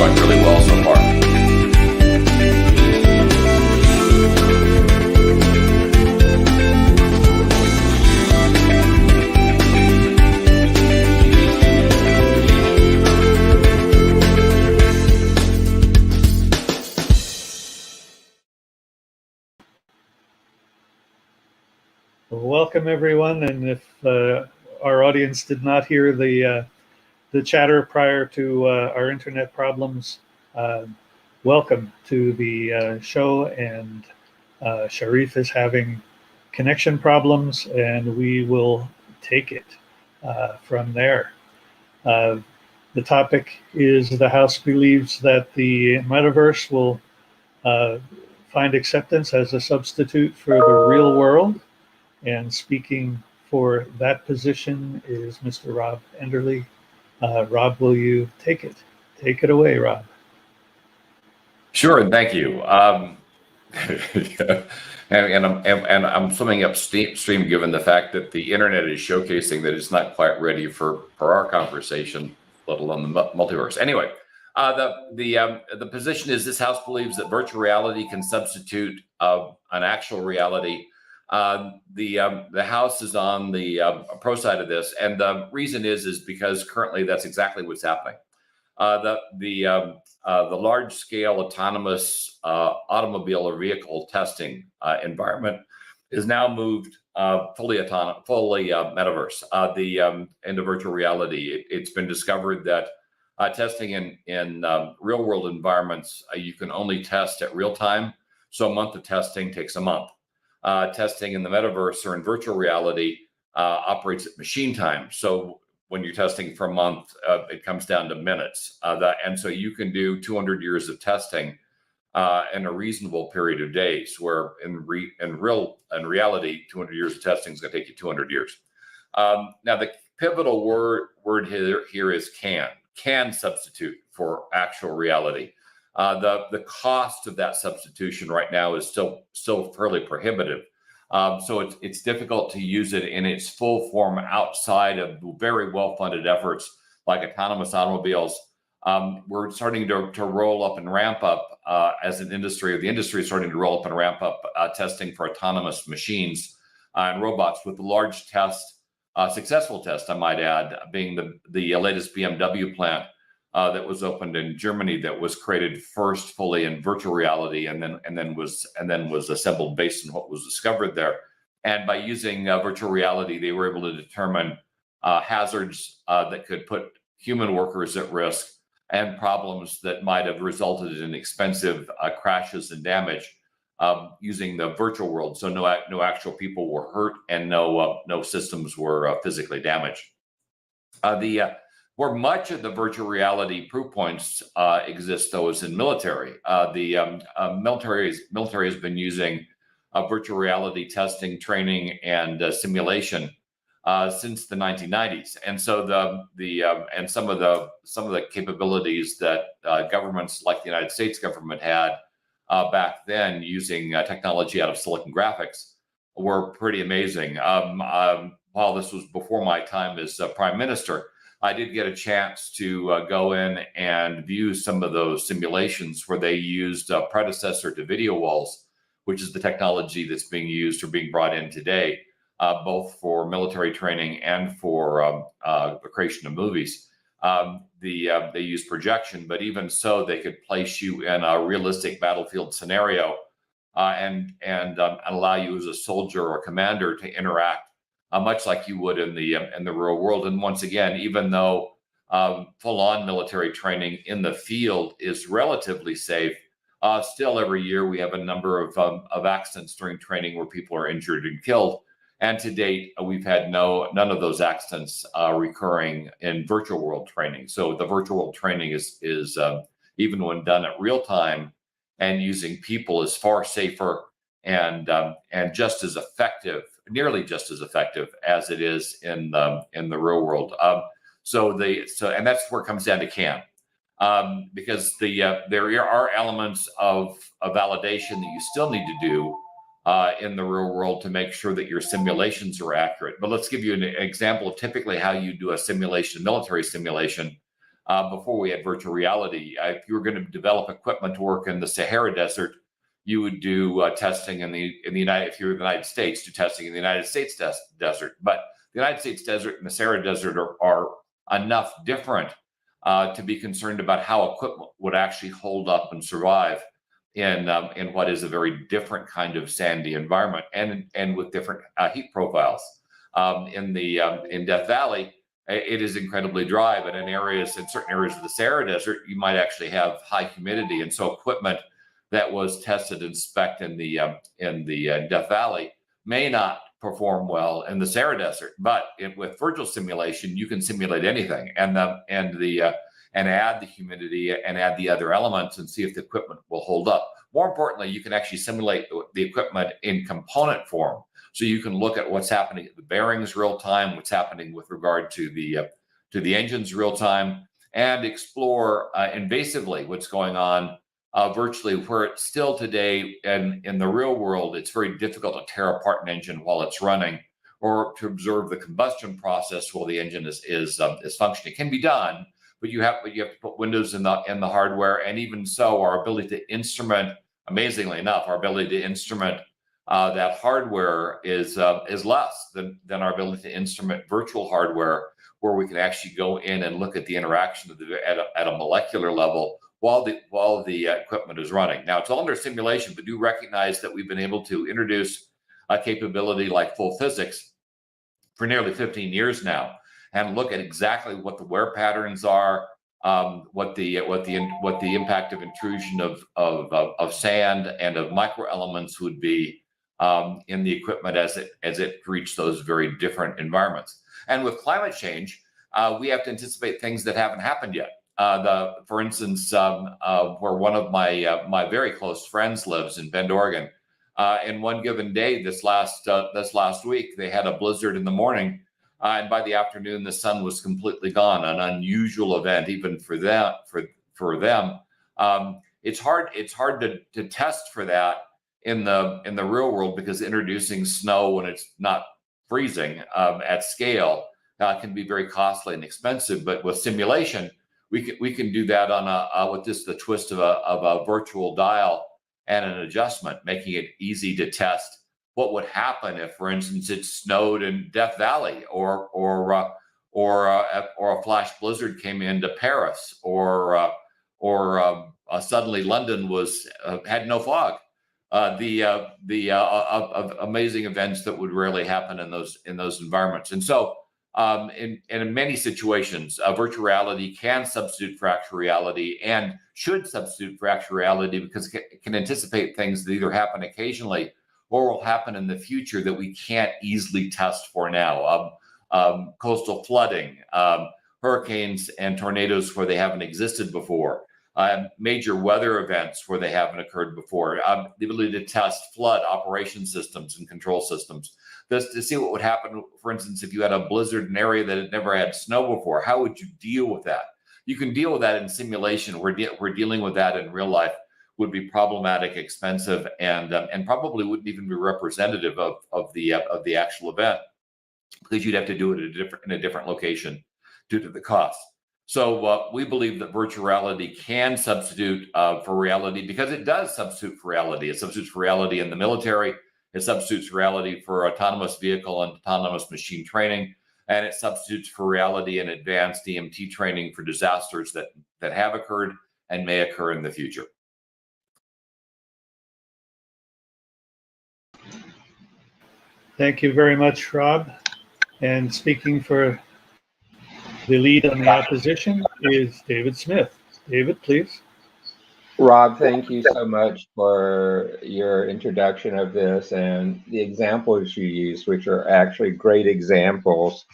going really well so far. Welcome, everyone. And if our audience did not hear the chatter prior to our internet problems, welcome to the show. And Sharif is having connection problems, and we will take it from there. The topic is the House believes that the metaverse will find acceptance as a substitute for the real world. And speaking for that position is Mr. Rob Enderle. Rob, will you take it? Take it away, Rob. Sure, thank you. And I'm swimming upstream given the fact that the internet is showcasing that it's not quite ready for our conversation, let alone the multiverse. Anyway, the position is this House believes that virtual reality can substitute an actual reality. The House is on the pro side of this, and the reason is because currently that's exactly what's happening. The large-scale autonomous automobile or vehicle testing environment is now moved fully metaverse, into virtual reality. It's been discovered that testing in real-world environments, you can only test at real time, so a month of testing takes a month. Testing in the metaverse or in virtual reality operates at machine time. So when you're testing for a month, it comes down to minutes. And so you can do 200 years of testing in a reasonable period of days, where in reality, 200 years of testing is going to take you 200 years. Now, the pivotal word here is can substitute for actual reality. The cost of that substitution right now is still fairly prohibitive. So it's difficult to use it in its full form outside of very well-funded efforts like autonomous automobiles. We're starting to roll up and ramp up as an industry, or the industry is starting to roll up and ramp up testing for autonomous machines and robots, with the large test, successful test, I might add, being the latest BMW plant that was opened in Germany, that was created first fully in virtual reality, and then was assembled based on what was discovered there. And by using virtual reality, they were able to determine hazards that could put human workers at risk, and problems that might have resulted in expensive crashes and damage using the virtual world. So no actual people were hurt, and no systems were physically damaged. Where much of the virtual reality proof points exist, though, is in military. The military has been using virtual reality testing, training, and simulation since the 1990s, and so some of the capabilities that governments like the United States government had back then, using technology out of Silicon Graphics, were pretty amazing. While this was before my time as Prime Minister, I did get a chance to go in and view some of those simulations where they used a predecessor to video walls, which is the technology that's being used or being brought in today, both for military training and for the creation of movies. They use projection, but even so, they could place you in a realistic battlefield scenario and allow you as a soldier or commander to interact much like you would in the real world. And once again, even though full-on military training in the field is relatively safe, still every year we have a number of accidents during training where people are injured and killed. And to date, we've had none of those accidents recurring in virtual world training. So the virtual world training is even when done at real time and using people, is far safer and just as effective, nearly just as effective as it is in the real world. And that's where it comes down to can, because there are elements of validation that you still need to do in the real world to make sure that your simulations are accurate. But let's give you an example of typically how you do a simulation, military simulation. before we had virtual reality. If you were going to develop equipment to work in the Sahara Desert, you would do testing in the United. If you're in the United States, do testing in the United States desert. But the United States desert and the Sahara Desert are enough different to be concerned about how equipment would actually hold up and survive in what is a very different kind of sandy environment and with different heat profiles. In Death Valley, it is incredibly dry, but in certain areas of the Sahara Desert, you might actually have high humidity, and so equipment that was tested and spec'd in the Death Valley may not perform well in the Sahara Desert. But with virtual simulation, you can simulate anything and add the humidity and add the other elements and see if the equipment will hold up. More importantly, you can actually simulate the equipment in component form. So you can look at what's happening at the bearings real time, what's happening with regard to the engines real time, and explore invasively what's going on virtually, where it's still today in the real world, it's very difficult to tear apart an engine while it's running or to observe the combustion process while the engine is functioning. It can be done, but you have to put windows in the hardware, and even so, our ability to instrument, amazingly enough, our ability to instrument that hardware is less than our ability to instrument virtual hardware, where we can actually go in and look at the interaction at a molecular level while the equipment is running. Now, it's all under simulation, but do recognize that we've been able to introduce a capability like full physics for nearly 15 years now, and look at exactly what the wear patterns are, what the impact of intrusion of sand and of microelements would be in the equipment as it reached those very different environments. And with climate change, we have to anticipate things that haven't happened yet. For instance, where one of my very close friends lives in Bend, Oregon, in one given day this last week, they had a blizzard in the morning, and by the afternoon the sun was completely gone. An unusual event, even for them. It's hard to test for that in the real world, because introducing snow when it's not freezing at scale can be very costly and expensive. But with simulation, we can do that on with just the twist of a virtual dial and an adjustment, making it easy to test what would happen if, for instance, it snowed in Death Valley, or a flash blizzard came into Paris, or suddenly London had no fog. Amazing events that would rarely happen in those environments. And so in many situations, virtual reality can substitute for actual reality, and should substitute for actual reality, because it can anticipate things that either happen occasionally or will happen in the future that we can't easily test for now. Coastal flooding, hurricanes and tornadoes where they haven't existed before, major weather events where they haven't occurred before, the ability to test flood operation systems and control systems. Just to see what would happen, for instance, if you had a blizzard in an area that had never had snow before. How would you deal with that? You can deal with that in simulation. We're dealing with that in real life would be problematic, expensive, and probably wouldn't even be representative of the actual event, because you'd have to do it in a different location due to the cost. So we believe that virtual reality can substitute for reality, because it does substitute for reality. It substitutes for reality in the military. It substitutes for reality for autonomous vehicle and autonomous machine training. And it substitutes for reality in advanced EMT training for disasters that have occurred and may occur in the future. Thank you very much, Rob. And speaking for the lead on the opposition is David Smith. David, please. Rob, thank you so much for your introduction of this and the examples you used, which are actually great examples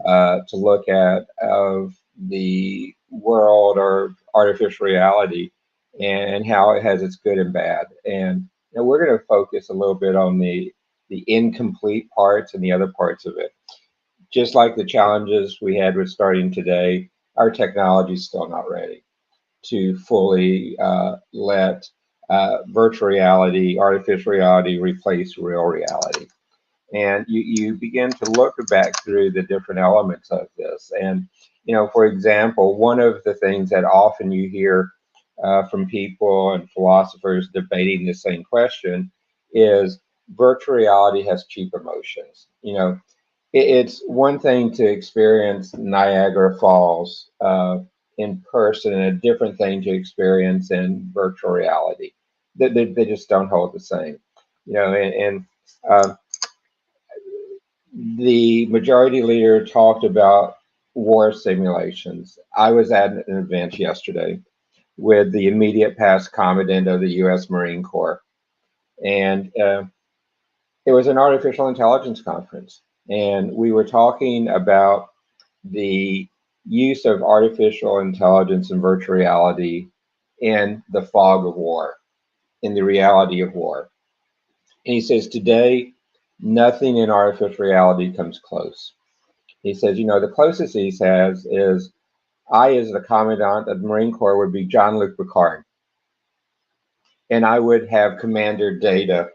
to look at of the world or artificial reality and how it has its good and bad. And we're going to focus a little bit on the incomplete parts and the other parts of it. Just like the challenges we had with starting today, our technology is still not ready to fully let virtual reality, artificial reality replace real reality. And you begin to look back through the different elements of this. And for example, one of the things that often you hear from people and philosophers debating the same question is virtual reality has cheap emotions. It's one thing to experience Niagara Falls in person, and a different thing to experience in virtual reality. They just don't hold the same. The majority leader talked about war simulations. I was at an event yesterday with the immediate past commandant of the U.S. Marine Corps, and it was an artificial intelligence conference, and we were talking about the use of artificial intelligence and virtual reality in the fog of war, in the reality of war. And he says, today, nothing in artificial reality comes close. He says, the closest he has is I, as the commandant of the Marine Corps, would be Jean-Luc Picard. And I would have Commander Data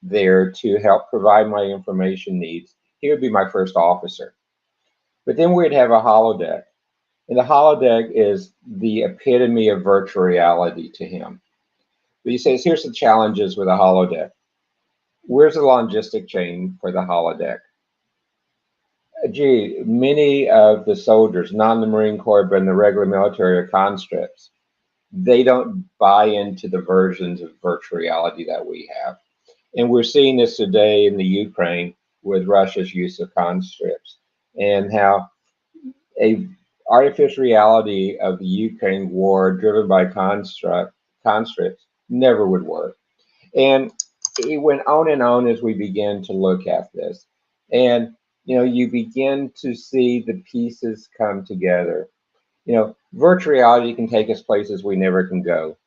there to help provide my information needs. He would be my first officer. But then we'd have a holodeck. And the holodeck is the epitome of virtual reality to him. But he says, here's the challenges with a holodeck. Where's the logistic chain for the holodeck? Gee, many of the soldiers, not in the Marine Corps, but in the regular military, are conscripts. They don't buy into the versions of virtual reality that we have. And we're seeing this today in the Ukraine with Russia's use of conscripts, and how a artificial reality of the Ukraine war driven by conscripts never would work. And it went on and on as we began to look at this. And, you begin to see the pieces come together. Virtual reality can take us places we never can go,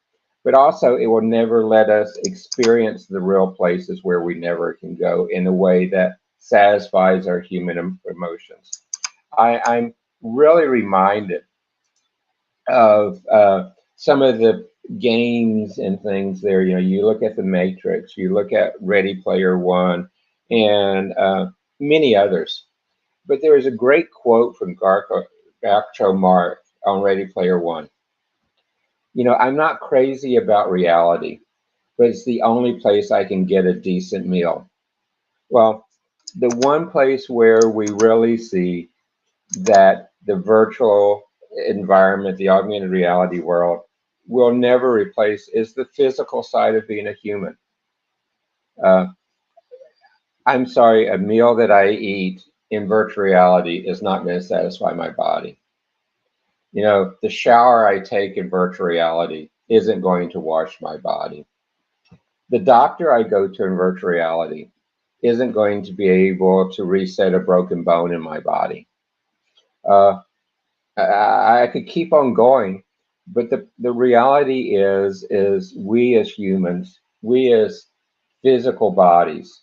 but also it will never let us experience the real places where we never can go in a way that satisfies our human emotions. I'm really reminded of some of the games and things there. You look at The Matrix, you look at Ready Player One, and many others. But there is a great quote from Groucho Marx on Ready Player One. I'm not crazy about reality, but it's the only place I can get a decent meal. Well, the one place where we really see that the virtual environment, the augmented reality world, will never replace is the physical side of being a human. I'm sorry, a meal that I eat in virtual reality is not going to satisfy my body. The shower I take in virtual reality isn't going to wash my body. The doctor I go to in virtual reality isn't going to be able to reset a broken bone in my body. I could keep on going, but the reality is we as humans, we as physical bodies,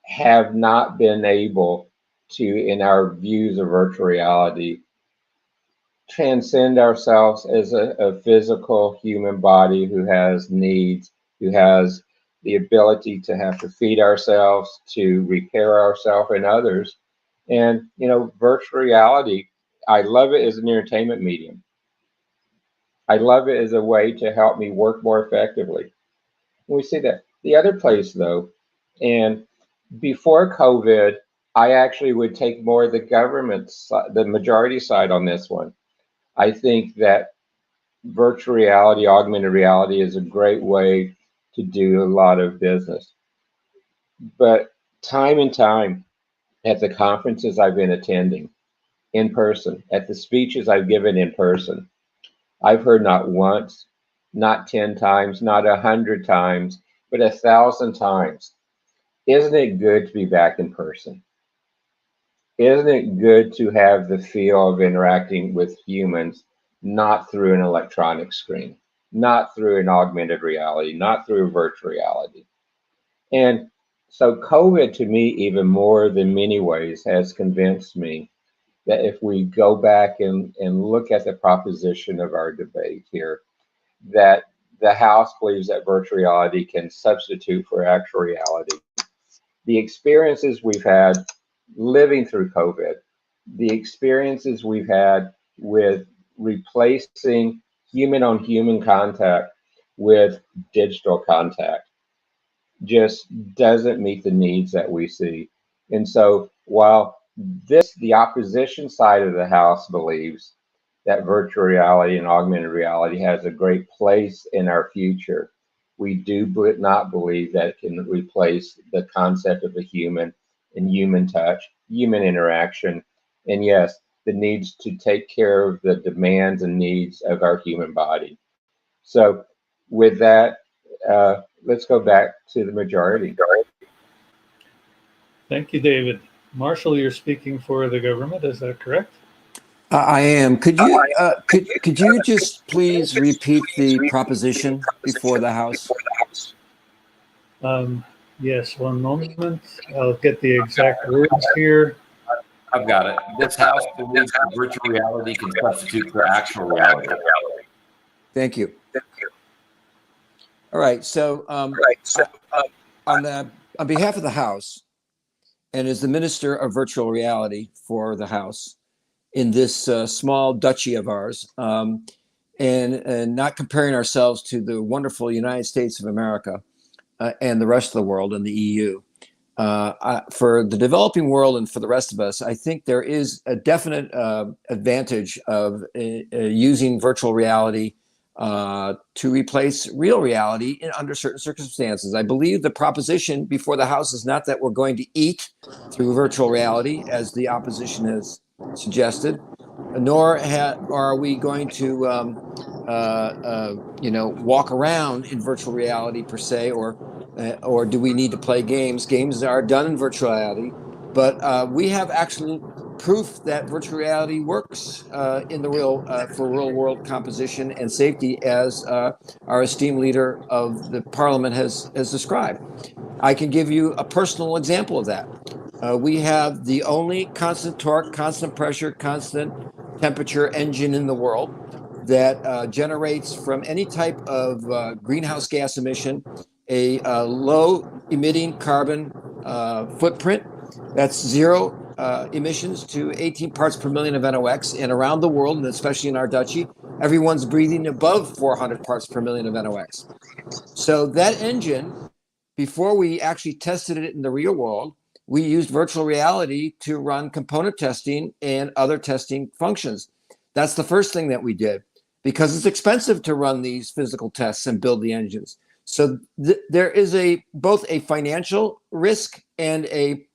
have not been able to, in our views of virtual reality, transcend ourselves as a physical human body who has needs, who has the ability to have to feed ourselves, to repair ourselves and others. And, virtual reality, I love it as an entertainment medium. I love it as a way to help me work more effectively. We see that. The other place, though, and before COVID, I actually would take more of the government side, the majority side on this one. I think that virtual reality, augmented reality is a great way to do a lot of business. But time and time at the conferences I've been attending in person, at the speeches I've given in person, I've heard not once, not 10 times, not 100 times, but 1,000 times. Isn't it good to be back in person? Isn't it good to have the feel of interacting with humans, not through an electronic screen, not through an augmented reality, not through virtual reality? And so COVID, to me, even more than many ways, has convinced me that if we go back and look at the proposition of our debate here, that the House believes that virtual reality can substitute for actual reality. The experiences we've had living through COVID the experiences we've had with replacing human-on-human contact with digital contact just doesn't meet the needs that we see. And so while the opposition side of the House believes that virtual reality and augmented reality has a great place in our future, we do not believe that it can replace the concept of a human and human touch, human interaction, and yes, the needs to take care of the demands and needs of our human body. So with that, let's go back to the majority. Thank you, David. Marshall, you're speaking for the government, is that correct? I am. Could you just please repeat the proposition before the House? Yes, one moment. I'll get the exact words here. I've got it. This House believes that virtual reality can substitute for actual reality. Thank you. All right. So, on behalf of the House, and as the Minister of Virtual Reality for the House in this small duchy of ours, and not comparing ourselves to the wonderful United States of America and the rest of the world and the EU, for the developing world and for the rest of us, I think there is a definite advantage of using virtual reality to replace real reality under certain circumstances. I believe the proposition before the House is not that we're going to eat through virtual reality, as the opposition has suggested, nor are we going to walk around in virtual reality per se, or do we need to play games? Games are done in virtual reality, but we have actual proof that virtual reality works in the for real world composition and safety, as our esteemed leader of the Parliament has described. I can give you a personal example of that. We have the only constant torque, constant pressure, constant temperature engine in the world that generates from any type of greenhouse gas emission a low emitting carbon footprint. That's zero emissions to 18 parts per million of NOx. And around the world, and especially in our duchy, everyone's breathing above 400 parts per million of NOx. So that engine, before we actually tested it in the real world, we used virtual reality to run component testing and other testing functions. That's the first thing that we did, because it's expensive to run these physical tests and build the engines. So there is both a financial risk and a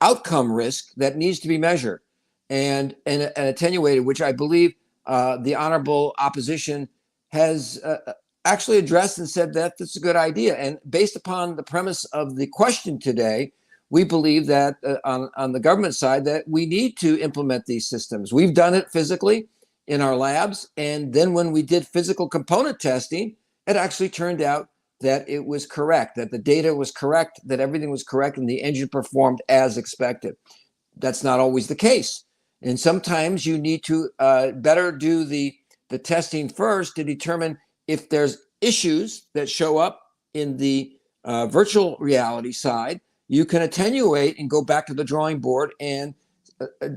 outcome risk that needs to be measured and attenuated, which I believe the honorable opposition has actually addressed and said that that's a good idea. And based upon the premise of the question today, we believe that on the government side that we need to implement these systems. We've done it physically in our labs, and then when we did physical component testing, it actually turned out that it was correct, that the data was correct, that everything was correct, and the engine performed as expected. That's not always the case. And sometimes you need to better do the testing first to determine if there's issues that show up in the virtual reality side. You can attenuate and go back to the drawing board and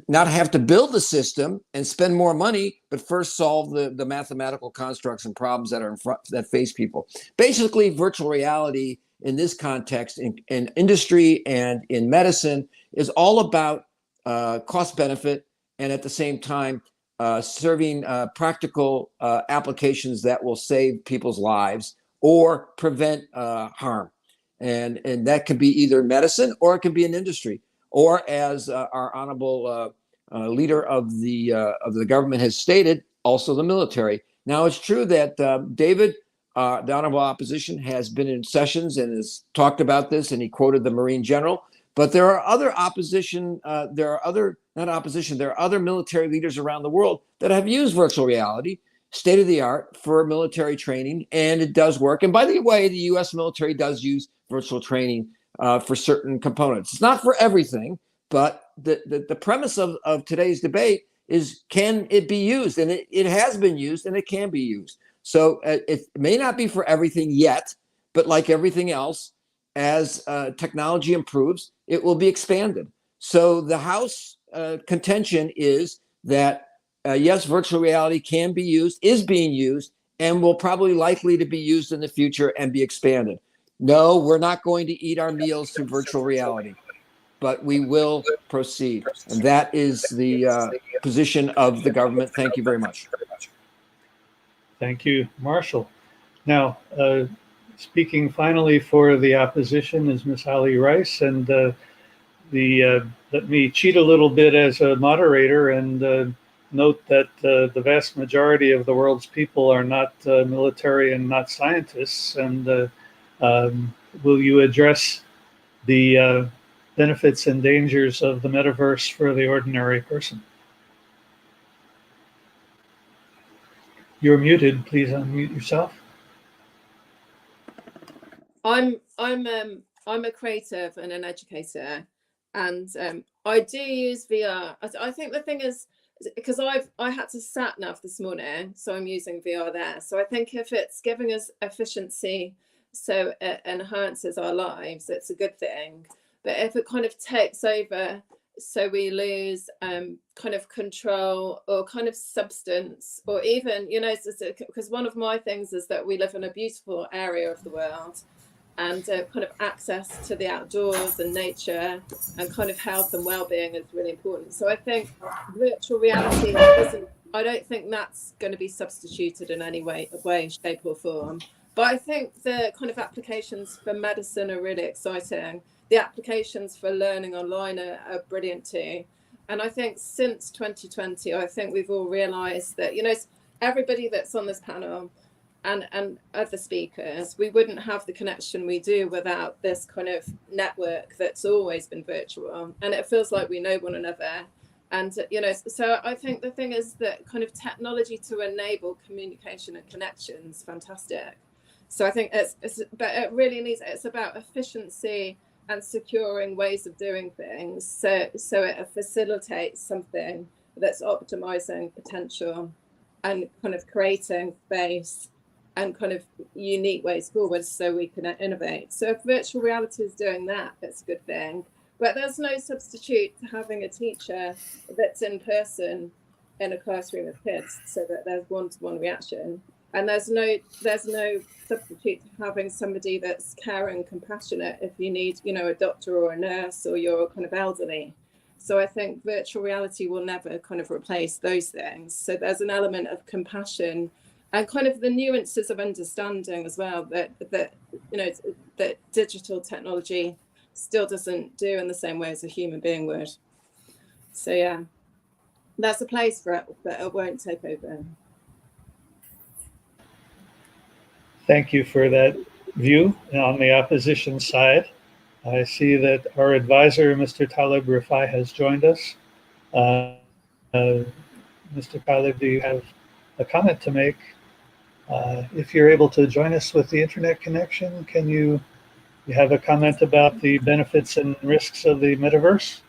not have to build the system and spend more money, but first solve the mathematical constructs and problems that are that face people. Basically, virtual reality in this context, in industry and in medicine, is all about cost benefit, and at the same time serving practical applications that will save people's lives or prevent harm. And that can be either medicine, or it can be an industry, or as our honorable leader of the government has stated, also the military. Now, it's true that David, the honorable opposition, has been in sessions and has talked about this, and he quoted the Marine general. But there are other opposition, there are other military leaders around the world that have used virtual reality, state of the art, for military training, and it does work. And by the way, the U.S. military does use virtual training for certain components. It's not for everything, but the premise of today's debate is, can it be used? And it has been used, and it can be used. So it may not be for everything yet, but like everything else, as technology improves, it will be expanded. So the House contention is that, yes, virtual reality can be used, is being used, and will probably likely to be used in the future and be expanded. No, we're not going to eat our meals through virtual reality, but we will proceed. And that is the position of the government. Thank you very much. Thank you, Marshall. Now, speaking finally for the opposition is Ms. Ali Rice, and let me cheat a little bit as a moderator and note that the vast majority of the world's people are not military and not scientists. And will you address the benefits and dangers of the metaverse for the ordinary person? You're muted. Please unmute yourself. I'm a creative and an educator, and I do use VR. I think the thing is, because I had to sat nav this morning, so I'm using VR there. So I think if it's giving us efficiency, so it enhances our lives, it's a good thing. But if it kind of takes over, so we lose kind of control or kind of substance, or even, you know, because one of my things is that we live in a beautiful area of the world, and kind of access to the outdoors and nature and kind of health and well-being is really important. So I think virtual reality I don't think that's going to be substituted in any way, shape or form. But I think the kind of applications for medicine are really exciting. The applications for learning online are brilliant too. And I think since 2020, I think we've all realized that, you know, everybody that's on this panel and other speakers, we wouldn't have the connection we do without this kind of network that's always been virtual. And it feels like we know one another. And, you know, so I think the thing is that kind of technology to enable communication and connections, fantastic. So I think but it really needs, it's about efficiency and securing ways of doing things. So it facilitates something that's optimizing potential and kind of creating space and kind of unique ways forward so we can innovate. So if virtual reality is doing that, that's a good thing. But there's no substitute to having a teacher that's in person in a classroom of kids so that there's one-to-one reaction. And there's no substitute to having somebody that's caring, compassionate if you need, you know, a doctor or a nurse or you're kind of elderly. So I think virtual reality will never kind of replace those things. So there's an element of compassion and kind of the nuances of understanding as well that you know, that digital technology still doesn't do in the same way as a human being would. So yeah, that's a place for it, but it won't take over. Thank you for that view. On the opposition side, I see that our advisor, Mr. Talib Rifai, has joined us. Mr. Talib, do you have a comment to make? If you're able to join us with the internet connection, can you have a comment about the benefits and risks of the metaverse?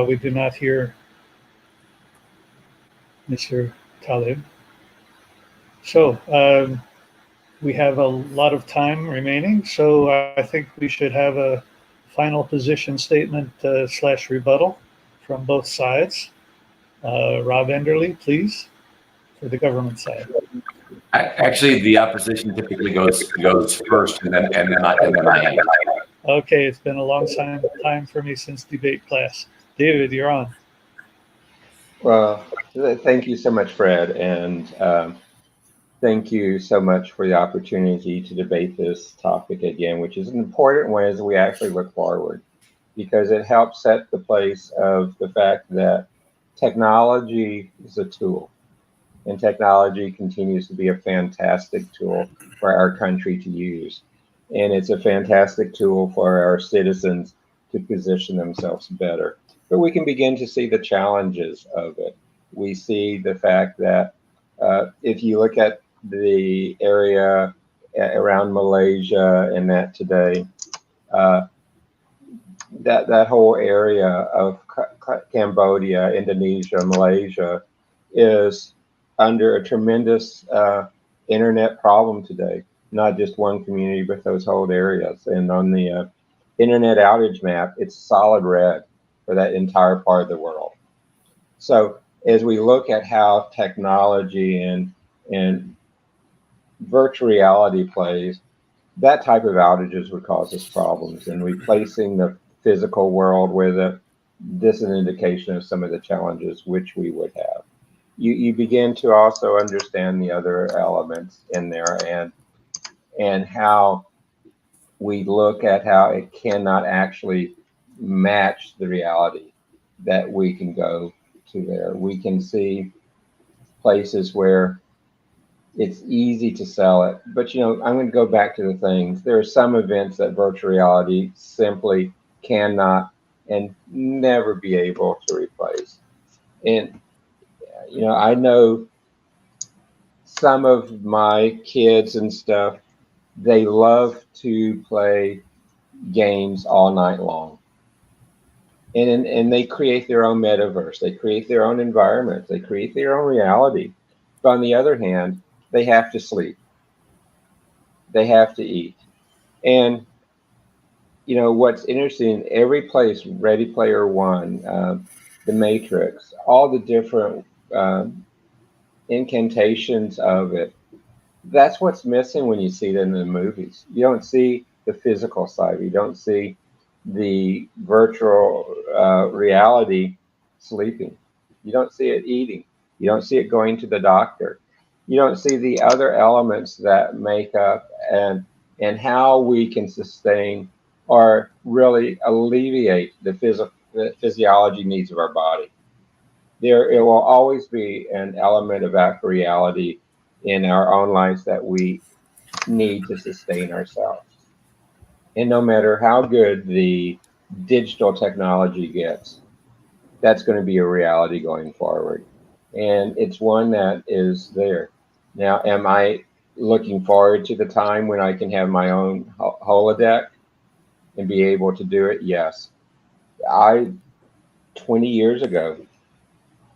We do not hear Mr. Talib. So we have a lot of time remaining, so I think we should have a final position statement / rebuttal from both sides. Rob Enderle, please, for the government side. Actually, the opposition typically goes first, and then I. Okay, it's been a long time for me since debate class. David, you're on. Well, thank you so much, Fred, and thank you so much for the opportunity to debate this topic again, which is an important one as we actually look forward, because it helps set the place of the fact that technology is a tool, and technology continues to be a fantastic tool for our country to use. And it's a fantastic tool for our citizens to position themselves better. But we can begin to see the challenges of it. We see the fact that if you look at the area around Malaysia and that today, that whole area of Cambodia, Indonesia, Malaysia is under a tremendous internet problem today. not just one community, but those whole areas. And on the internet outage map, it's solid red for that entire part of the world. So as we look at how technology and virtual reality plays, that type of outages would cause us problems. And replacing the physical world with it, this is an indication of some of the challenges which we would have. You begin to also understand the other elements in there and how we look at how it cannot actually match the reality that we can go to there. We can see places where it's easy to sell it, but I'm going to go back to the things. There are some events that virtual reality simply cannot and never be able to replace. And I know some of my kids and stuff, they love to play games all night long. And they create their own metaverse. They create their own environment. They create their own reality. But on the other hand, they have to sleep. They have to eat. And, what's interesting, every place, Ready Player One, The Matrix, all the different incantations of it, that's what's missing when you see it in the movies. You don't see the physical side. You don't see the virtual reality sleeping. You don't see it eating. You don't see it going to the doctor. You don't see the other elements that make up and how we can sustain or really alleviate the physiology needs of our body. It will always be an element of actual reality in our own lives that we need to sustain ourselves. And no matter how good the digital technology gets, that's going to be a reality going forward. And it's one that is there. Now, am I looking forward to the time when I can have my own holodeck and be able to do it? Yes. 20 years ago,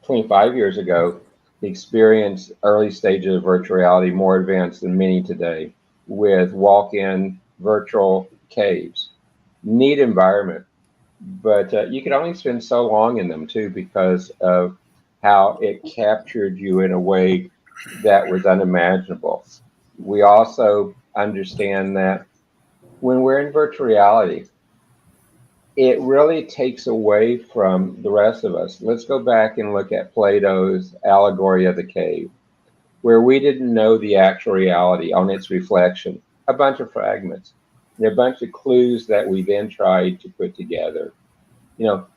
25 years ago, experienced early stages of virtual reality more advanced than many today with walk-in virtual caves. Neat environment, but you could only spend so long in them too because of how it captured you in a way that was unimaginable. We also understand that when we're in virtual reality, it really takes away from the rest of us. Let's go back and look at Plato's allegory of the cave, where we didn't know the actual reality on its reflection, a bunch of fragments, and a bunch of clues that we then tried to put together.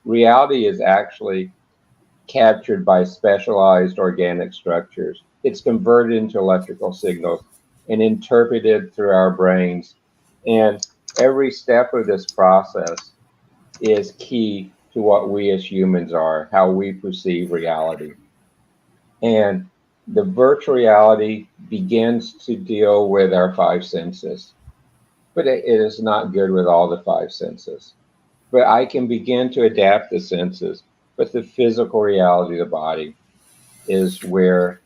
Reality is actually captured by specialized organic structures. It's converted into electrical signals and interpreted through our brains. And every step of this process is key to what we as humans are, how we perceive reality. And the virtual reality begins to deal with our five senses, but it is not good with all the five senses. But I can begin to adapt the senses, but the physical reality of the body is where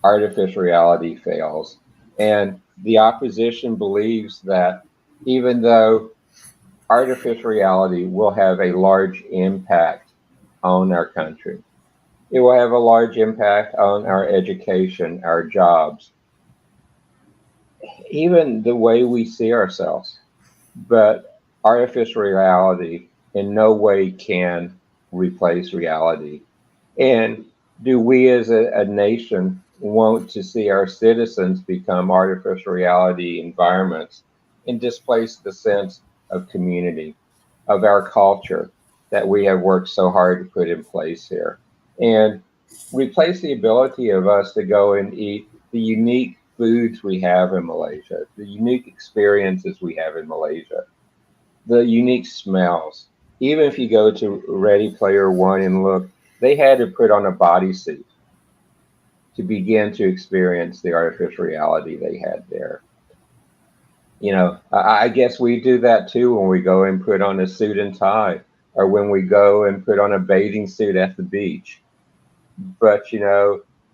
artificial reality fails. And the opposition believes that even though artificial reality will have a large impact on our country, it will have a large impact on our education, our jobs, even the way we see ourselves. But artificial reality in no way can replace reality. And do we as a nation want to see our citizens become artificial reality environments and displace the sense of community, of our culture that we have worked so hard to put in place here? And replace the ability of us to go and eat the unique foods we have in Malaysia, the unique experiences we have in Malaysia, the unique smells. Even if you go to Ready Player One and look, they had to put on a bodysuit to begin to experience the artificial reality they had there. I guess we do that too when we go and put on a suit and tie, or when we go and put on a bathing suit at the beach. But,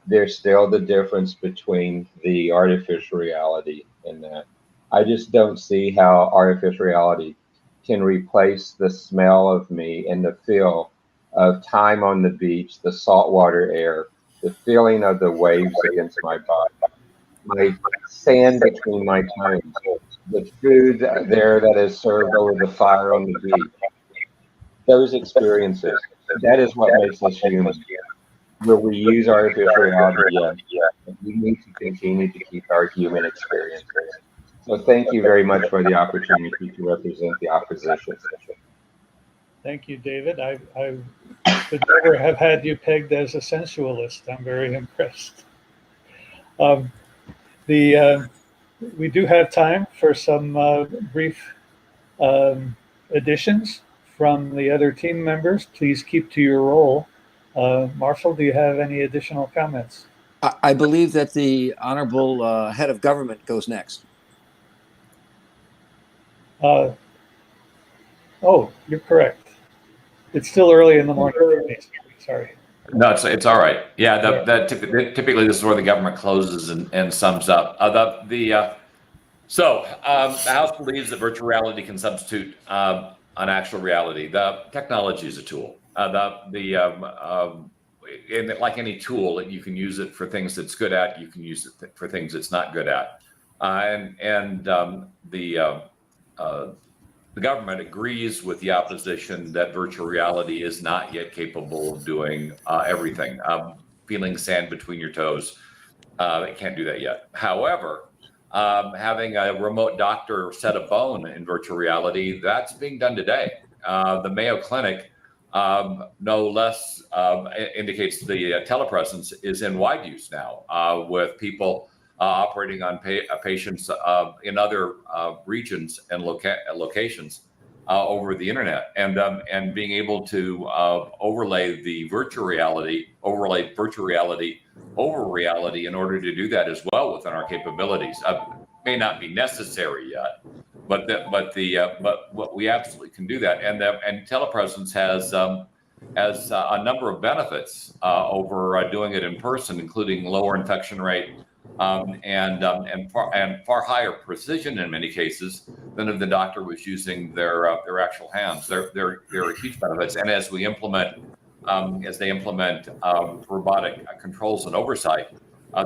there's still the difference between the artificial reality in that. I just don't see how artificial reality can replace the smell of me and the feel of time on the beach, the saltwater air, the feeling of the waves against my body, my sand between my toes, the food there that is served over the fire on the beach. Those experiences, that is what makes us human. Where we use artificial reality, yes, but we need to continue to keep our human experiences. So thank you very much for the opportunity to represent the opposition. Thank you, David. I would never have had you pegged as a sensualist. I'm very impressed. Um, we do have time for some brief additions from the other team members. Please keep to your role. Marshall, do you have any additional comments? I believe that the honorable head of government goes next. Oh, you're correct. It's still early in the morning for me. Sorry. No, it's all right. Yeah, typically this is where the government closes and sums up. The House believes that virtual reality can substitute an actual reality. The technology is a tool. And like any tool, you can use it for things it's good at. You can use it for things it's not good at. The government agrees with the opposition that virtual reality is not yet capable of doing everything. Feeling sand between your toes, it can't do that yet. However, having a remote doctor set a bone in virtual reality, that's being done today. The Mayo Clinic, no less, indicates the telepresence is in wide use now with people operating on patients in other regions and locations over the internet, and being able to overlay virtual reality over reality in order to do that as well within our capabilities. May not be necessary yet, but we absolutely can do that. And telepresence has a number of benefits over doing it in person, including lower infection rate. And far higher precision in many cases than if the doctor was using their actual hands. There are huge benefits, and as they implement robotic controls and oversight,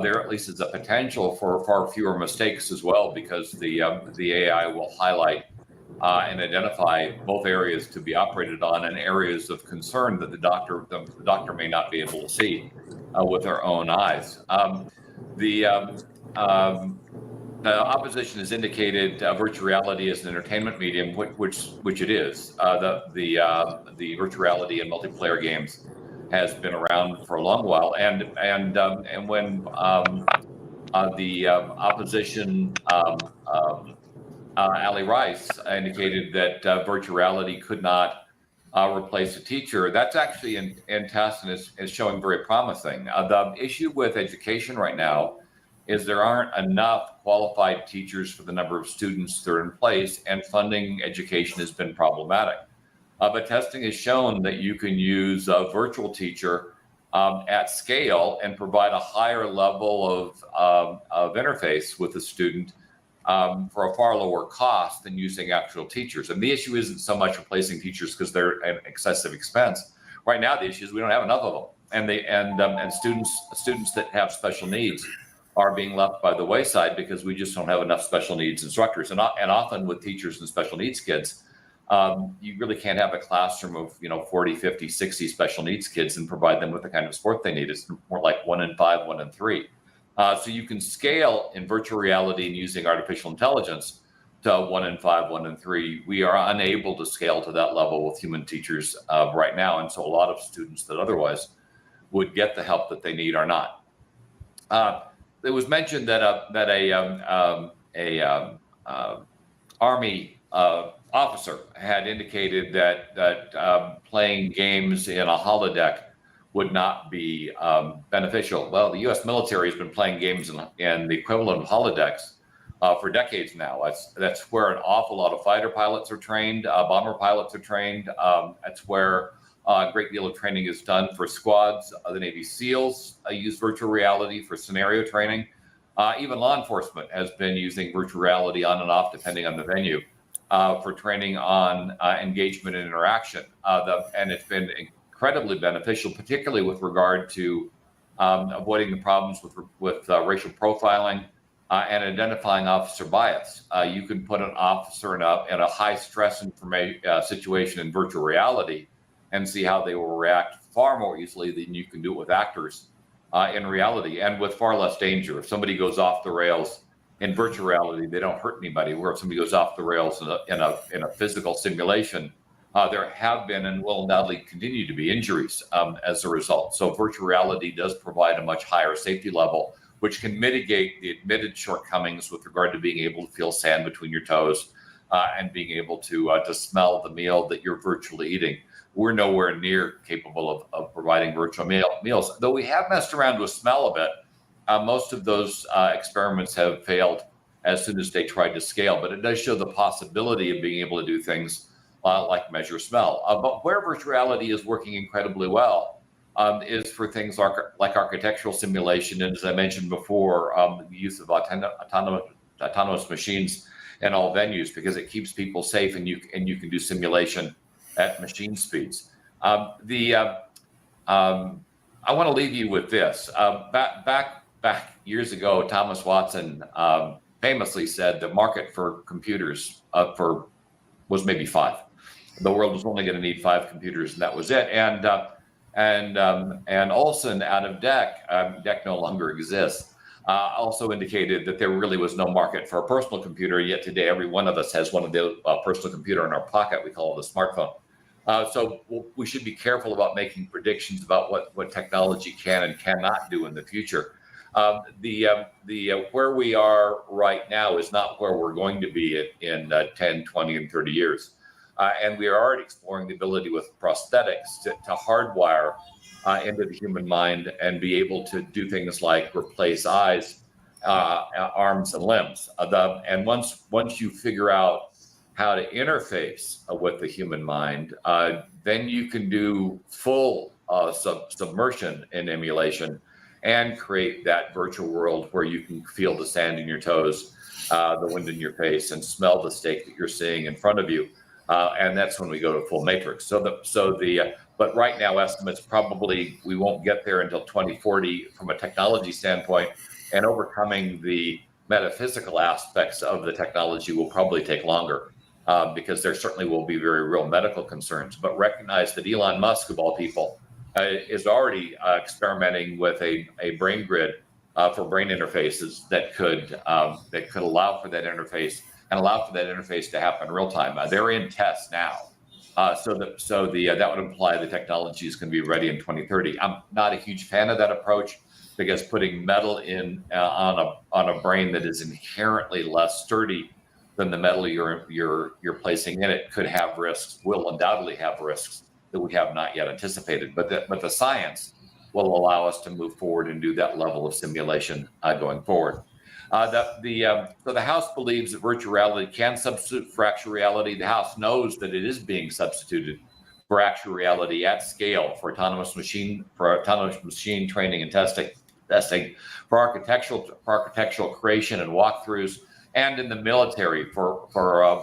there at least is a potential for far fewer mistakes as well, because the AI will highlight and identify both areas to be operated on and areas of concern that the doctor may not be able to see with their own eyes. The opposition has indicated virtual reality as an entertainment medium, which it is. The virtual reality in multiplayer games has been around for a long while, and when the opposition, Ali Rice, indicated that virtual reality could not replace a teacher, that's actually in test and is showing very promising. The issue with education right now is there aren't enough qualified teachers for the number of students that are in place, and funding education has been problematic. But testing has shown that you can use a virtual teacher at scale and provide a higher level of interface with the student for a far lower cost than using actual teachers. And the issue isn't so much replacing teachers because they're an excessive expense. Right now, the issue is we don't have enough of them, and students that have special needs are being left by the wayside because we just don't have enough special needs instructors. And often with teachers and special needs kids, you really can't have a classroom of 40, 50, 60 special needs kids and provide them with the kind of support they need. It's more like 1 in 5, 1 in 3. So you can scale in virtual reality and using artificial intelligence to 1 in 5, 1 in 3. We are unable to scale to that level with human teachers right now, and so a lot of students that otherwise would get the help that they need are not. It was mentioned that a Army officer had indicated that playing games in a holodeck would not be beneficial. Well, the U.S. military has been playing games in the equivalent of holodecks for decades now. That's where an awful lot of fighter pilots are trained, bomber pilots are trained. That's where a great deal of training is done for squads. The Navy SEALs use virtual reality for scenario training. Even law enforcement has been using virtual reality on and off, depending on the venue, for training on engagement and interaction. And it's been incredibly beneficial, particularly with regard to avoiding the problems with racial profiling and identifying officer bias. You can put an officer in a high stress situation in virtual reality and see how they will react far more easily than you can do it with actors in reality, and with far less danger. If somebody goes off the rails in virtual reality, they don't hurt anybody. Where if somebody goes off the rails in a physical simulation, there have been and will undoubtedly continue to be injuries as a result. So virtual reality does provide a much higher safety level, which can mitigate the admitted shortcomings with regard to being able to feel sand between your toes and being able to smell the meal that you're virtually eating. We're nowhere near capable of providing virtual meals. Though we have messed around with smell a bit, most of those experiments have failed as soon as they tried to scale, but it does show the possibility of being able to do things like measure smell. But where virtual reality is working incredibly well is for things like architectural simulation, and as I mentioned before, the use of autonomous machines in all venues, because it keeps people safe, and you can do simulation at machine speeds. I want to leave you with this. Back years ago, Thomas Watson famously said the market for computers was maybe 5. The world was only going to need 5 computers, and that was it. And Olson out of DEC no longer exists, also indicated that there really was no market for a personal computer, yet today every one of us has one of the personal computer in our pocket. We call it a smartphone. So we should be careful about making predictions about what technology can and cannot do in the future. Where we are right now is not where we're going to be in 10, 20, and 30 years. And we are already exploring the ability with prosthetics to hardwire into the human mind and be able to do things like replace eyes, arms, and limbs. And once you figure out how to interface with the human mind, then you can do full submersion in emulation and create that virtual world where you can feel the sand in your toes, the wind in your face, and smell the steak that you're seeing in front of you. And that's when we go to full matrix. But right now, estimates probably we won't get there until 2040 from a technology standpoint, and overcoming the metaphysical aspects of the technology will probably take longer. Because there certainly will be very real medical concerns. But recognize that Elon Musk, of all people, is already experimenting with a brain grid for brain interfaces that could allow for that interface and allow for that interface to happen in real time. They're in tests now, so that would imply the technology is going to be ready in 2030. I'm not a huge fan of that approach, because putting metal in on a brain that is inherently less sturdy than the metal you're placing in it could have risks, will undoubtedly have risks that we have not yet anticipated. But the science will allow us to move forward and do that level of simulation going forward. So the House believes that virtual reality can substitute for actual reality. The House knows that it is being substituted for actual reality at scale for autonomous machine training and testing, for architectural creation and walkthroughs, and in the military for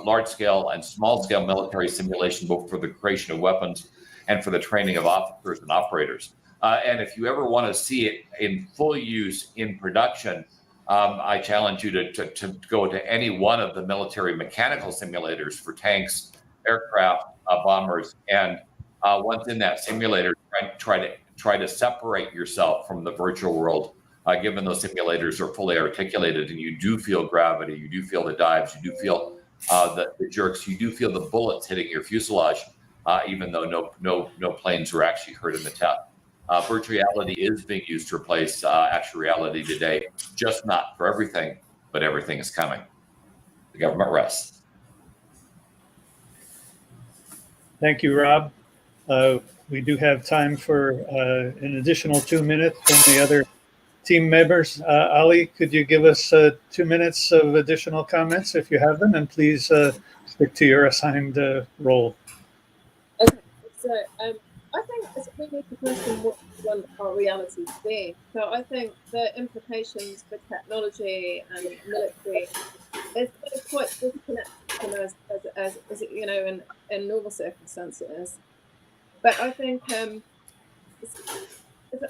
large-scale and small-scale military simulation, both for the creation of weapons and for the training of officers and operators. And if you ever want to see it in full use in production, I challenge you to go to any one of the military mechanical simulators for tanks, aircraft, bombers, and once in that simulator, try to separate yourself from the virtual world. Given those simulators are fully articulated, and you do feel gravity, you do feel the dives, you do feel the jerks, you do feel the bullets hitting your fuselage, even though no planes were actually hurt in the test. Virtual reality is being used to replace actual reality today, just not for everything, but everything is coming. The government rests. Thank you, Rob. We do have time for an additional 2 minutes from the other team members. Ali, could you give us 2 minutes of additional comments if you have them, and please stick to your assigned role. Okay, so I think we need to question what we want our reality to be. So I think the implications for technology and military is quite disconnected from us as you know, in normal circumstances. But I think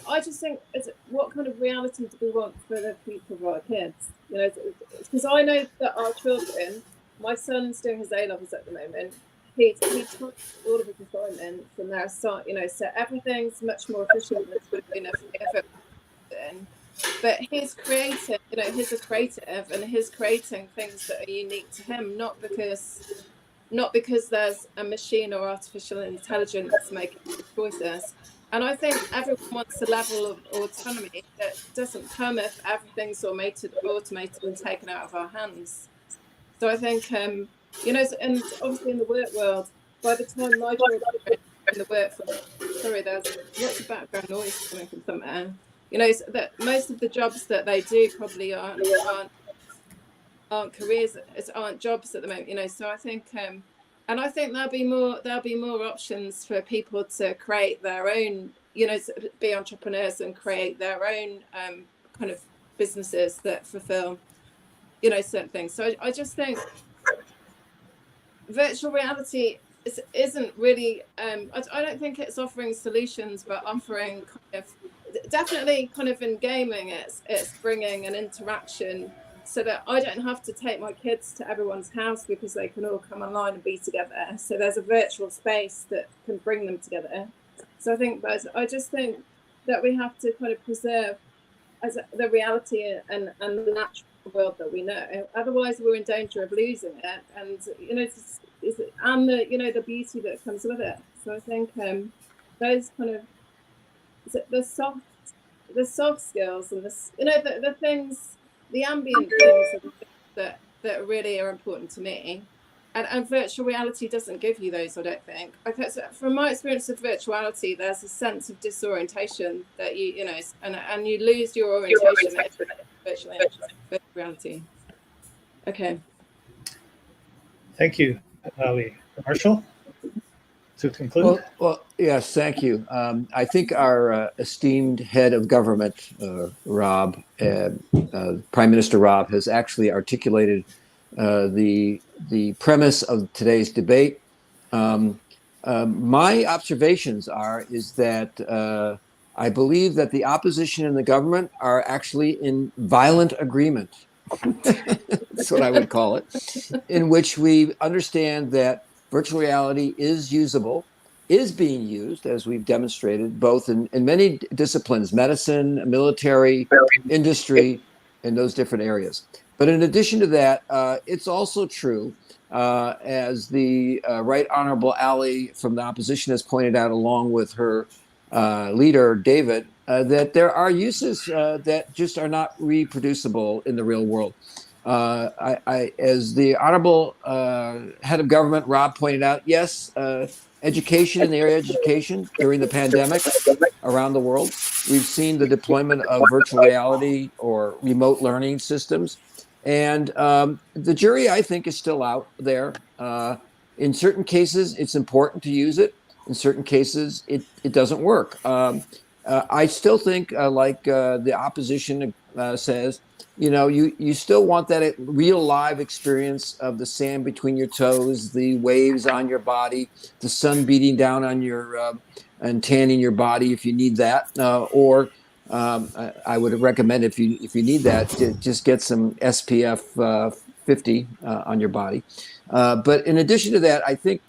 I just think what kind of reality do we want for the future of our kids? You know, because I know that our children. My son's doing his A levels at the moment. He types all of his assignments, and they're you know, so everything's much more efficient than it would have been if it was done. But he's creative, you know, he's a creative, and he's creating things that are unique to him, not because there's a machine or artificial intelligence making choices. And I think everyone wants a level of autonomy that doesn't come if everything's automated and taken out of our hands. So I think, you know, and obviously in the work world, by the time my children are in the workforce, sorry, there's lots of background noise coming from somewhere. You know, so that most of the jobs that they do probably aren't careers, aren't jobs at the moment. You know, so I think, and I think there'll be more options for people to create their own, you know, be entrepreneurs and create their own kind of businesses that fulfill, you know, certain things. So I just think virtual reality isn't really I don't think it's offering solutions, but offering kind of definitely kind of in gaming it's bringing an interaction so that I don't have to take my kids to everyone's house because they can all come online and be together. So there's a virtual space that can bring them together. So I just think that we have to kind of preserve the reality and the natural world that we know. Otherwise, we're in danger of losing it, and you know, and the, you know, the beauty that comes with it. So I think those kind of the soft skills and you know, the things, the ambient things that really are important to me. And virtual reality doesn't give you those, I don't think. From my experience of virtuality, there's a sense of disorientation that you know, and you lose your orientation in virtual reality. Okay. Thank you, Ali. Marshall, to conclude. Well, yes, thank you. I think our esteemed head of government, Rob, Prime Minister Rob, has actually articulated the premise of today's debate. My observations is that I believe that the opposition and the government are actually in violent agreement. That's what I would call it, in which we understand that virtual reality is usable, is being used, as we've demonstrated, both in many disciplines, medicine, military, industry, in those different areas. But in addition to that, it's also true, as the Right Honorable Ali from the opposition has pointed out, along with her leader, David, that there are uses that just are not reproducible in the real world. As the Honorable Head of Government, Rob, pointed out, yes, education in the area of education during the pandemic around the world, we've seen the deployment of virtual reality or remote learning systems. And the jury, I think, is still out there. In certain cases, it's important to use it. In certain cases, it doesn't work. I still think, like the opposition says, you know, you still want that real live experience of the sand between your toes, the waves on your body, the sun beating down on your and tanning your body if you need that, or I would recommend if you need that, to just get some SPF 50 on your body. But in addition to that, I think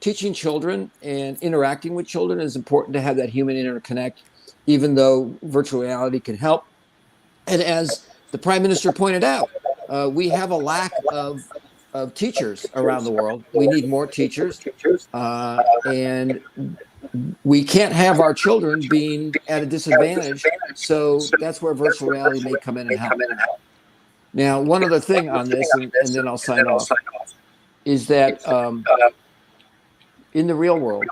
teaching children and interacting with children is important to have that human interconnect, even though virtual reality can help. And as the Prime Minister pointed out, we have a lack of teachers around the world. We need more teachers, and we can't have our children being at a disadvantage. So that's where virtual reality may come in and help. Now, one other thing on this, and then I'll sign off, is that in the real world,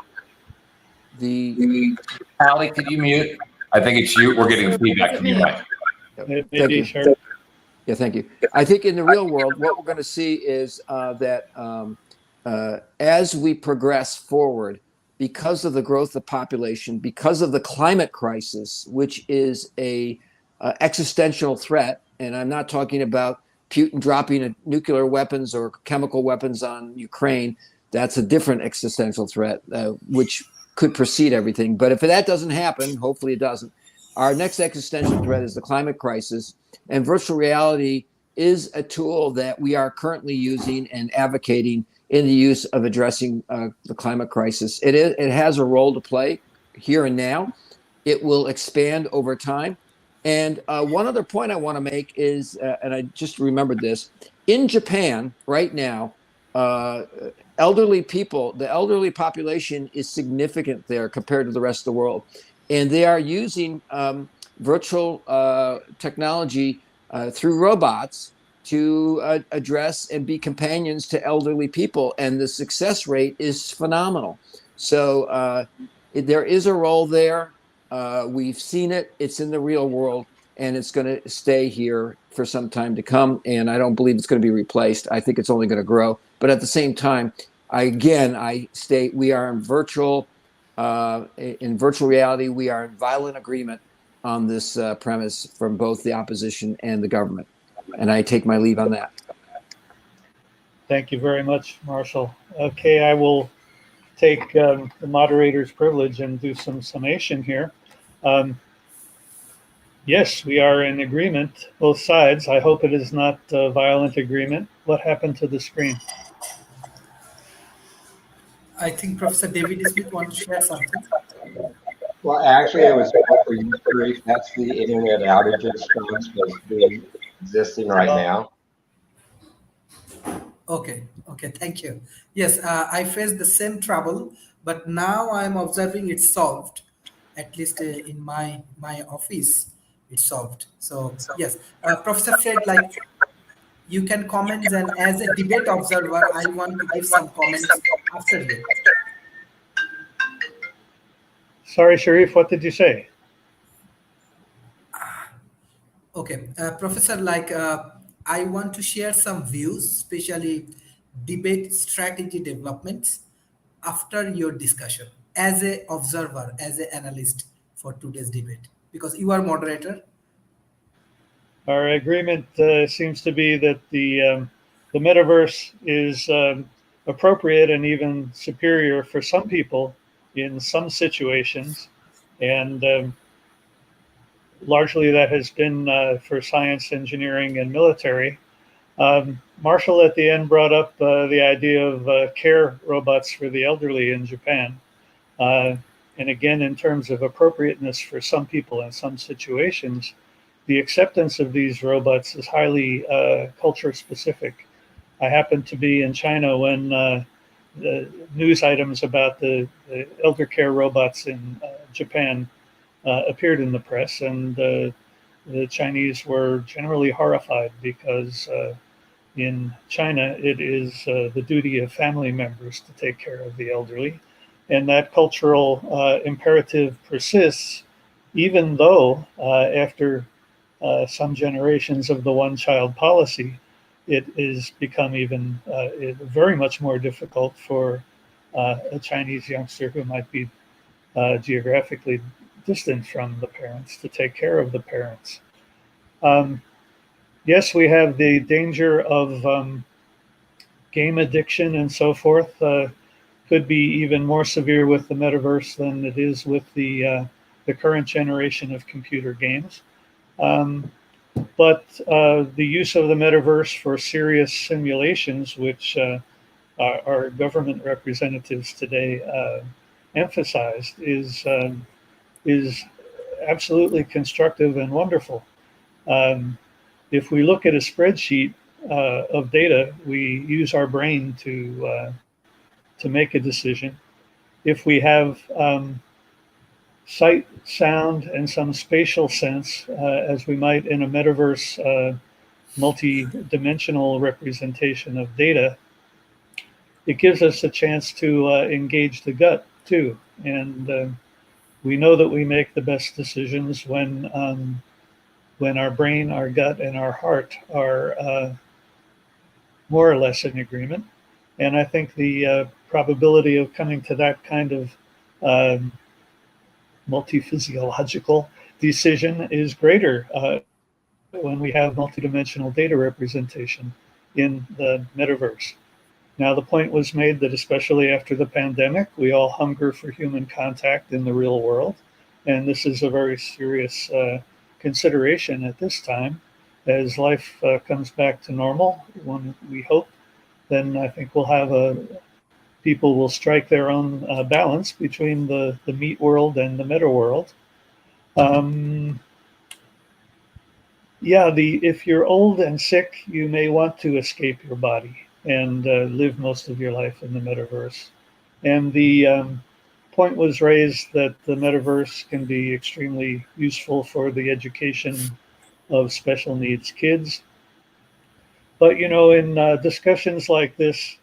Ali, could you mute? I think it's you. We're getting feedback from you, Mike. Thank you. Sure. Yeah, thank you. I think in the real world, what we're going to see is that as we progress forward, because of the growth of population, because of the climate crisis, which is a existential threat. And I'm not talking about Putin dropping nuclear weapons or chemical weapons on Ukraine. That's a different existential threat, which could precede everything. But if that doesn't happen, hopefully it doesn't, our next existential threat is the climate crisis. And virtual reality is a tool that we are currently using and advocating in the use of addressing the climate crisis. It has a role to play here and now. It will expand over time. And one other point I want to make is, and I just remembered this, in Japan right now, elderly people, the elderly population is significant there compared to the rest of the world. And they are using virtual technology through robots to address and be companions to elderly people. And the success rate is phenomenal. So there is a role there. We've seen it. It's in the real world, and it's going to stay here for some time to come. And I don't believe it's going to be replaced. I think it's only going to grow. But at the same time, I state we are in virtual reality. We are in violent agreement on this premise from both the opposition and the government. And I take my leave on that. Thank you very much, Marshall. Okay, I will take the moderator's privilege and do some summation here. Yes, we are in agreement, both sides. I hope it is not a violent agreement. What happened to the screen? I think Professor David Smith wants to share something. Well, actually, it was for you, Sharif. That's the internet outage response was being existing right now. Okay, thank you. Yes, I faced the same trouble, but now I'm observing it's solved. At least in my office, it's solved. So yes, Professor Fred, like you can comment, and as a debate observer, I want to give some comments after you. Sorry, Sharif, what did you say? Okay, Professor, like I want to share some views, especially debate strategy developments after your discussion as a observer, as an analyst for today's debate, because you are moderator. Our agreement seems to be that the metaverse is appropriate and even superior for some people in some situations, and largely that has been for science, engineering, and military. Marshall at the end brought up the idea of care robots for the elderly in Japan. And again, in terms of appropriateness for some people in some situations, the acceptance of these robots is highly culture specific. I happened to be in China when the news items about the elder care robots in Japan appeared in the press, and the Chinese were generally horrified because in China it is the duty of family members to take care of the elderly, and that cultural imperative persists, even though after some generations of the one-child policy, it is become even very much more difficult for a Chinese youngster who might be geographically distant from the parents to take care of the parents. Yes, we have the danger of game addiction and so forth. Could be even more severe with the metaverse than it is with the current generation of computer games. But the use of the metaverse for serious simulations, which our government representatives today emphasized, is absolutely constructive and wonderful. If we look at a spreadsheet of data, we use our brain to make a decision. If we have sight, sound, and some spatial sense, as we might in a metaverse multi-dimensional representation of data, it gives us a chance to engage the gut too. And we know that we make the best decisions when our brain, our gut, and our heart are more or less in agreement. And I think the probability of coming to that kind of um, multi-physiological decision is greater when we have multidimensional data representation in the metaverse. Now, the point was made that especially after the pandemic, we all hunger for human contact in the real world. And this is a very serious consideration at this time. As life comes back to normal, when we hope, then I think we'll have people will strike their own balance between the meat world and the meta world. If you're old and sick, you may want to escape your body and live most of your life in the metaverse. And the point was raised that the metaverse can be extremely useful for the education of special needs kids. But in discussions like this,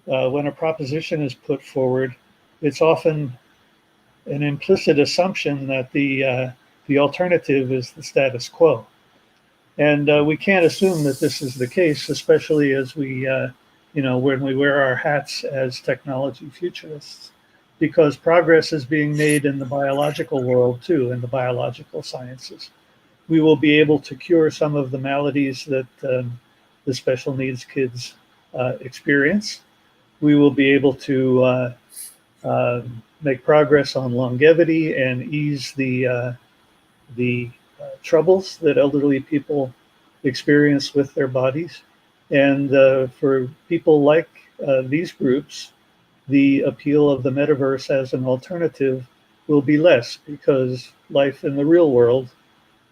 when a proposition is put forward, it's often an implicit assumption that the alternative is the status quo. And we can't assume that this is the case, especially as when we wear our hats as technology futurists, because progress is being made in the biological world too, in the biological sciences. We will be able to cure some of the maladies that the special needs kids experience. We will be able to make progress on longevity and ease the troubles that elderly people experience with their bodies. And for people like these groups, the appeal of the metaverse as an alternative will be less because life in the real world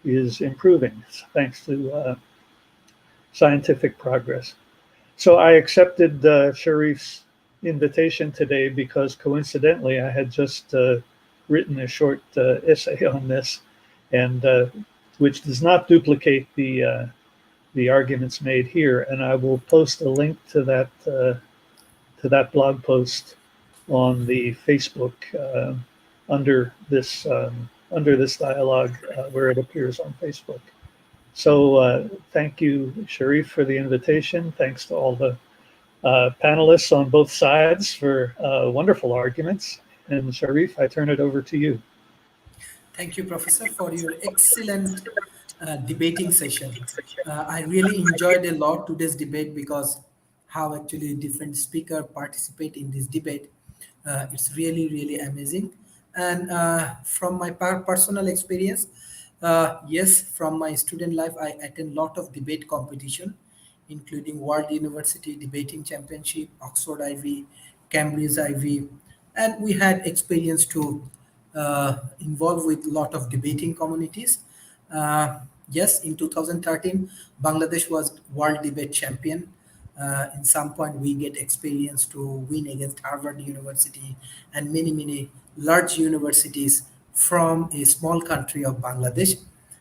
is improving thanks to scientific progress. So I accepted Sharif's invitation today because coincidentally I had just written a short essay on this, and which does not duplicate the arguments made here. And I will post a link to that blog post on the Facebook under this dialogue where it appears on Facebook. So thank you, Sharif, for the invitation. Thanks to all the panelists on both sides for wonderful arguments. And Sharif, I turn it over to you. Thank you, Professor, for your excellent debating session. I really enjoyed a lot today's debate because how actually different speakers participate in this debate. It's really, really amazing. And from my personal experience, yes, from my student life, I attend a lot of debate competition, including World University Debating Championship, Oxford Ivy, Cambridge Ivy, and we had experience to involved with a lot of debating communities. Yes, in 2013, Bangladesh was World Debate Champion. In some point, we get experience to win against Harvard University and many, many large universities from a small country of Bangladesh.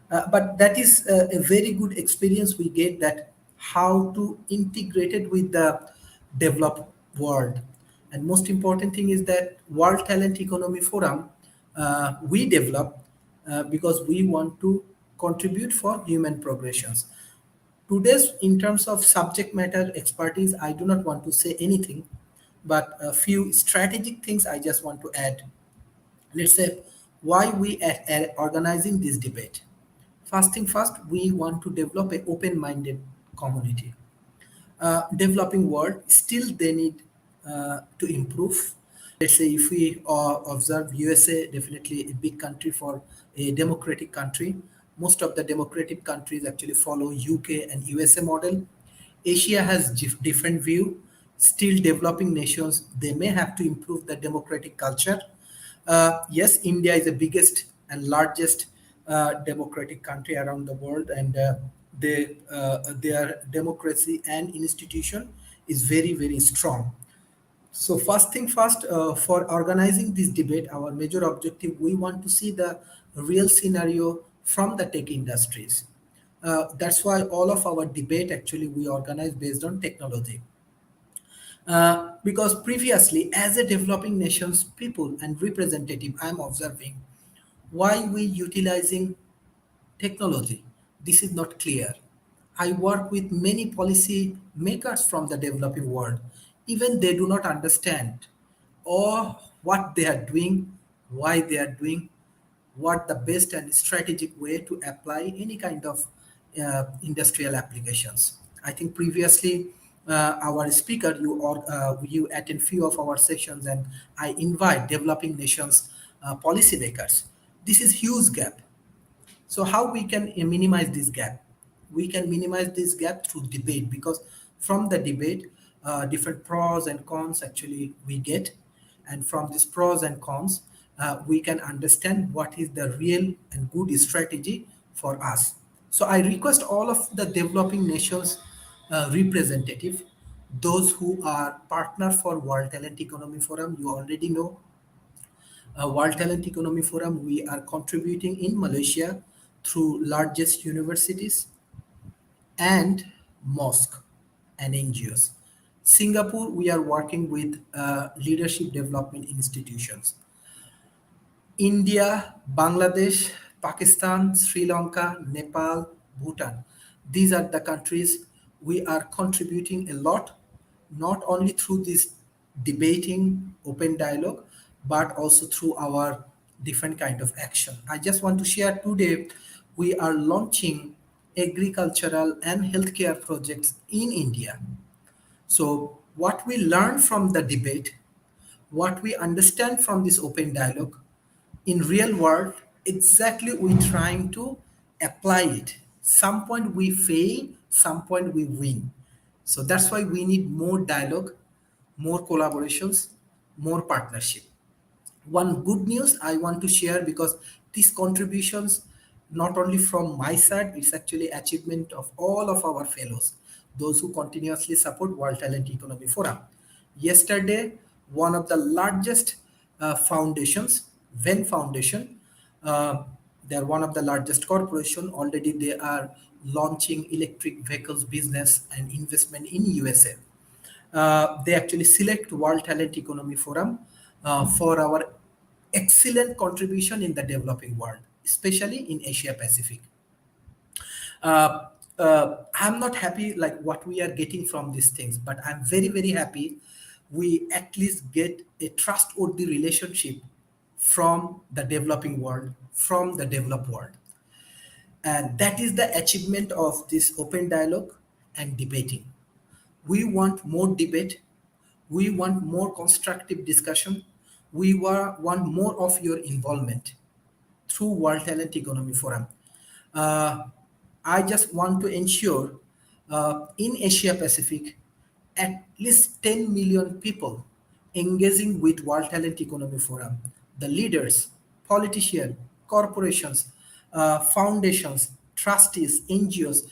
But that is a very good experience we get that how to integrate it with the developed world. And most important thing is that World Talent Economy Forum we develop because we want to contribute for human progressions. Today's, in terms of subject matter expertise, I do not want to say anything, but a few strategic things I just want to add. Let's say why we are organizing this debate. First thing first, we want to develop an open-minded community. Developing world still they need to improve. Let's say if we observe USA, definitely a big country for a democratic country. Most of the democratic countries actually follow UK and USA model. Asia has different view. Still developing nations, they may have to improve the democratic culture. Yes, India is the biggest and largest democratic country around the world, and their democracy and institution is very, very strong. So first thing first, for organizing this debate, our major objective, we want to see the real scenario from the tech industries. That's why all of our debate actually we organize based on technology. Because previously, as a developing nations people and representative, I'm observing why we utilizing technology. This is not clear. I work with many policy makers from the developing world. Even they do not understand or what they are doing why they are doing, what the best and strategic way to apply any kind of industrial applications. I think previously our speaker, you attend few of our sessions, and I invite developing nations policymakers. This is huge gap. So how we can minimize this gap? We can minimize this gap through debate, because from the debate, different pros and cons actually we get, and from these pros and cons, we can understand what is the real and good strategy for us. So I request all of the developing nations representative, those who are partner for World Talent Economy Forum. You already know World Talent Economy Forum, we are contributing in Malaysia through largest universities and mosque and NGOs. Singapore, we are working with leadership development institutions. India, Bangladesh, Pakistan, Sri Lanka, Nepal, Bhutan. These are the countries we are contributing a lot, not only through this debating, open dialogue, but also through our different kind of action. I just want to share today, we are launching agricultural and healthcare projects in India. So what we learn from the debate, what we understand from this open dialogue, in real world, exactly we trying to apply it. Some point we fail, some point we win. So that's why we need more dialogue, more collaborations, more partnership. One good news I want to share, because these contributions not only from my side, it's actually achievement of all of our fellows, those who continuously support World Talent Economy Forum. Yesterday, one of the largest foundations, Venn Foundation, uh, they're one of the largest corporation. Already they are launching electric vehicles business and investment in USA. They actually select World Talent Economy Forum for our excellent contribution in the developing world, especially in Asia Pacific. I'm not happy like what we are getting from these things, but I'm very, very happy we at least get a trustworthy relationship from the developing world, from the developed world. And that is the achievement of this open dialogue and debating. We want more debate. We want more constructive discussion. Want more of your involvement through World Talent Economy Forum. Uh, I just want to ensure in Asia Pacific, at least 10 million people engaging with World Talent Economy Forum, the leaders, politicians, corporations, foundations, trustees, NGOs,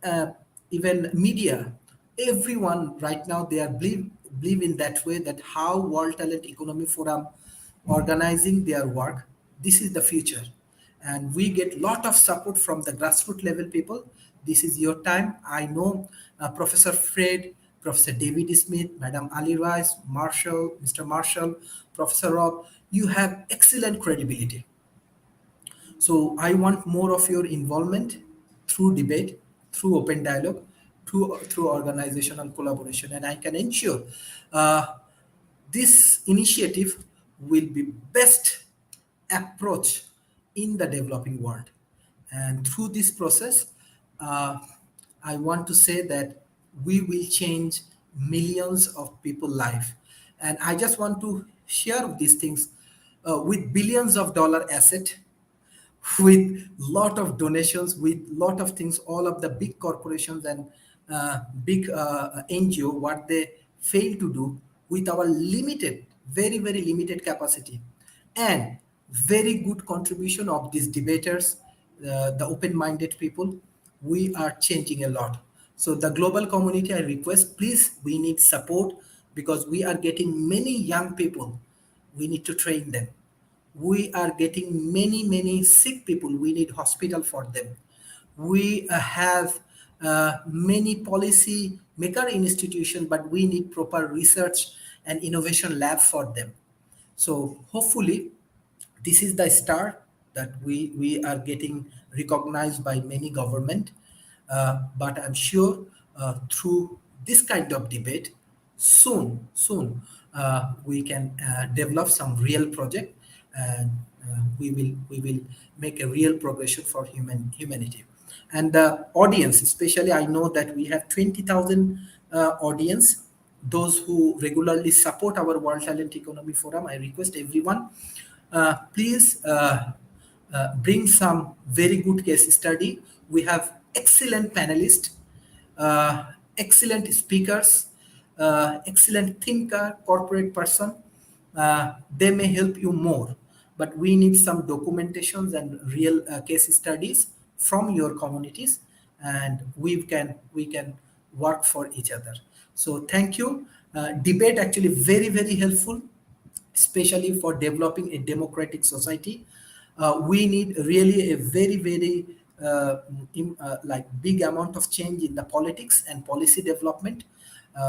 uh, even media, everyone right now they are believe in that way, that how World Talent Economy Forum organizing their work, this is the future, and we get lot of support from the grassroots level people. This is your time. I know Professor Fred, Professor David Smith, Madam Ali Rice, Marshall, Mr. Marshall, Professor Rob, you have excellent credibility. So I want more of your involvement through debate, through open dialogue, through organizational collaboration, and I can ensure uh, this initiative will be best approach in the developing world. And through this process, uh, I want to say that we will change millions of people's life. And I just want to share these things with billions of dollar asset, with lot of donations, with lot of things, all of the big corporations and big NGO, what they fail to do with our limited, very, very limited capacity, and very good contribution of these debaters, the open-minded people, we are changing a lot. So the global community, I request, please, we need support, because we are getting many young people. We need to train them. We are getting many sick people. We need hospital for them. We have many policy maker institution, but we need proper research and innovation lab for them. So hopefully this is the start, that we are getting recognized by many government. But I'm sure through this kind of debate, soon we can develop some real project, and we will make a real progression for humanity. And the audience, especially, I know that we have 20,000 audience, those who regularly support our World Talent Economy Forum. I request everyone, please bring some very good case study. We have excellent panelists, excellent speakers, excellent thinker, corporate person. They may help you more, but we need some documentations and real case studies from your communities, and we can work for each other. So thank you. Debate actually very helpful, especially for developing a democratic society. We need really a very like big amount of change in the politics and policy development.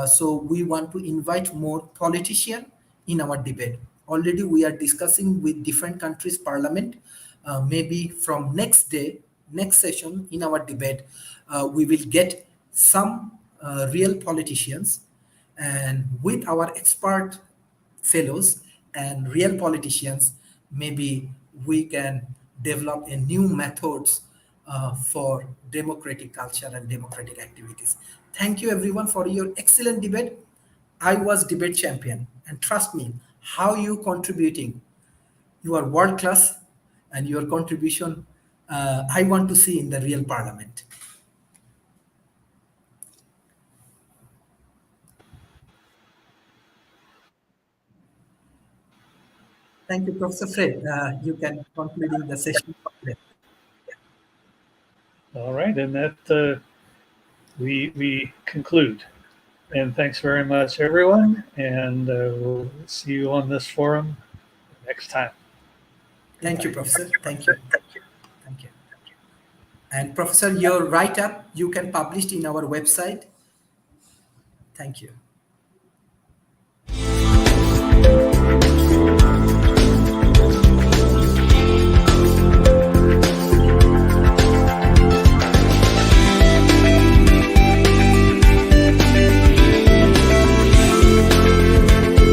So we want to invite more politicians in our debate. Already we are discussing with different countries' parliament. Maybe from next session in our debate, we will get some real politicians, and with our expert fellows and real politicians, maybe we can develop a new methods for democratic culture and democratic activities. Thank you everyone for your excellent debate. I was debate champion, and trust me, how you contributing, you are world class, and your contribution I want to see in the real parliament. Thank you, Professor Fred. You can concluding the session. All right, and that we conclude. And thanks very much, everyone. And we'll see you on this forum next time. Thank you, Professor. Thank you. Thank you. And Professor, your write-up, you can publish in our website. Thank you.